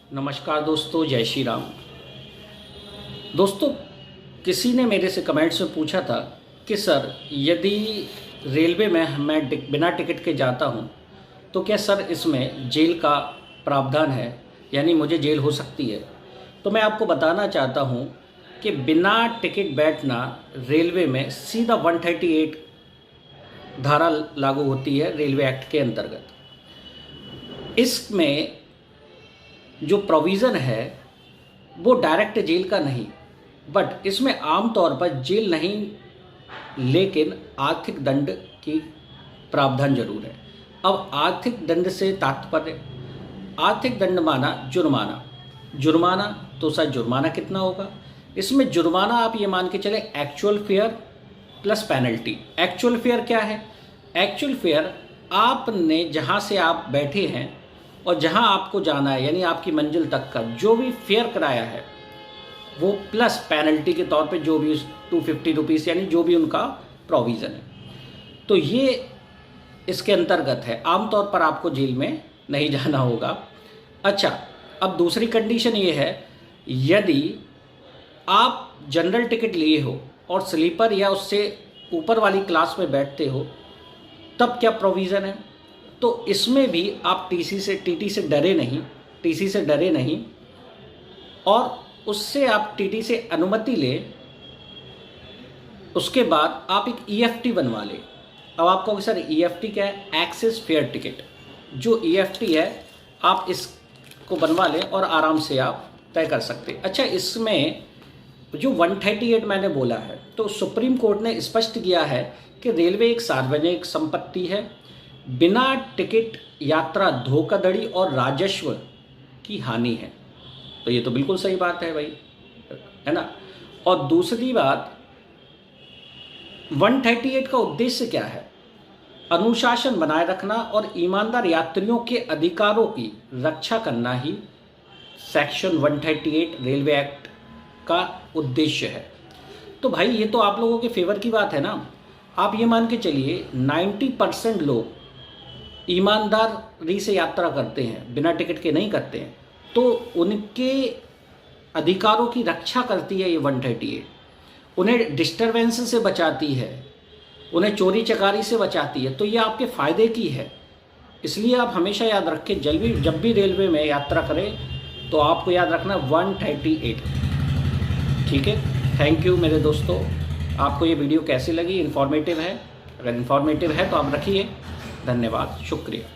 नमस्कार दोस्तों, जय श्री राम। दोस्तों, किसी ने मेरे से कमेंट्स में पूछा था कि सर, यदि रेलवे में मैं बिना टिकट के जाता हूं तो क्या सर इसमें जेल का प्रावधान है, यानी मुझे जेल हो सकती है। तो मैं आपको बताना चाहता हूं कि बिना टिकट बैठना रेलवे में सीधा 138 धारा लागू होती है रेलवे एक्ट के अंतर्गत। इसमें जो प्रोविज़न है वो डायरेक्ट जेल का नहीं, बट इसमें आमतौर पर जेल नहीं लेकिन आर्थिक दंड की प्रावधान जरूर है। अब आर्थिक दंड से तात्पर्य, आर्थिक दंड माना जुर्माना। जुर्माना तो सर जुर्माना कितना होगा? इसमें जुर्माना आप ये मान के चले actual fair plus penalty. Actual fair क्या है? एक्चुअल फेयर आपने जहाँ से आप बैठे हैं और जहां आपको जाना है, यानी आपकी मंजिल तक का जो भी फेयर कराया है वो प्लस पेनल्टी के तौर पे जो भी 250 रुपीज़, यानी जो भी उनका प्रोविज़न है, तो ये इसके अंतर्गत है। आमतौर पर आपको जेल में नहीं जाना होगा। अच्छा, अब दूसरी कंडीशन ये है, यदि आप जनरल टिकट लिए हो और स्लीपर या उससे ऊपर वाली क्लास में बैठते हो तब क्या प्रोविज़न है? तो इसमें भी आप टीटी से डरे नहीं और उससे आप टीटी से अनुमति लें। उसके बाद आप एक ईएफटी बनवा लें। अब आप कहोगे सर ईएफटी क्या है? Excess fare ticket. जो ईएफटी है आप इसको बनवा लें और आराम से आप तय कर सकते हैं। अच्छा, इसमें जो 138 मैंने बोला है, तो सुप्रीम कोर्ट ने स्पष्ट किया है कि रेलवे एक सार्वजनिक संपत्ति है। बिना टिकट यात्रा धोखाधड़ी और राजस्व की हानि है। तो ये तो बिल्कुल सही बात है भाई, है ना। और दूसरी बात, 138 का उद्देश्य क्या है? अनुशासन बनाए रखना और ईमानदार यात्रियों के अधिकारों की रक्षा करना ही सेक्शन 138 रेलवे एक्ट का उद्देश्य है। तो भाई ये तो आप लोगों के फेवर की बात है ना। आप ये मान के चलिए 90% लोग ईमानदारी से यात्रा करते हैं, बिना टिकट के नहीं करते हैं, तो उनके अधिकारों की रक्षा करती है ये 138। उन्हें डिस्टरबेंस से बचाती है, उन्हें चोरी चकारी से बचाती है। तो ये आपके फ़ायदे की है। इसलिए आप हमेशा याद रखें, जब भी रेलवे में यात्रा करें तो आपको याद रखना 138। ठीक है, थैंक यू मेरे दोस्तों। आपको ये वीडियो कैसी लगी? इन्फॉर्मेटिव है? अगर इन्फॉर्मेटिव है तो आप रखिए। धन्यवाद, शुक्रिया।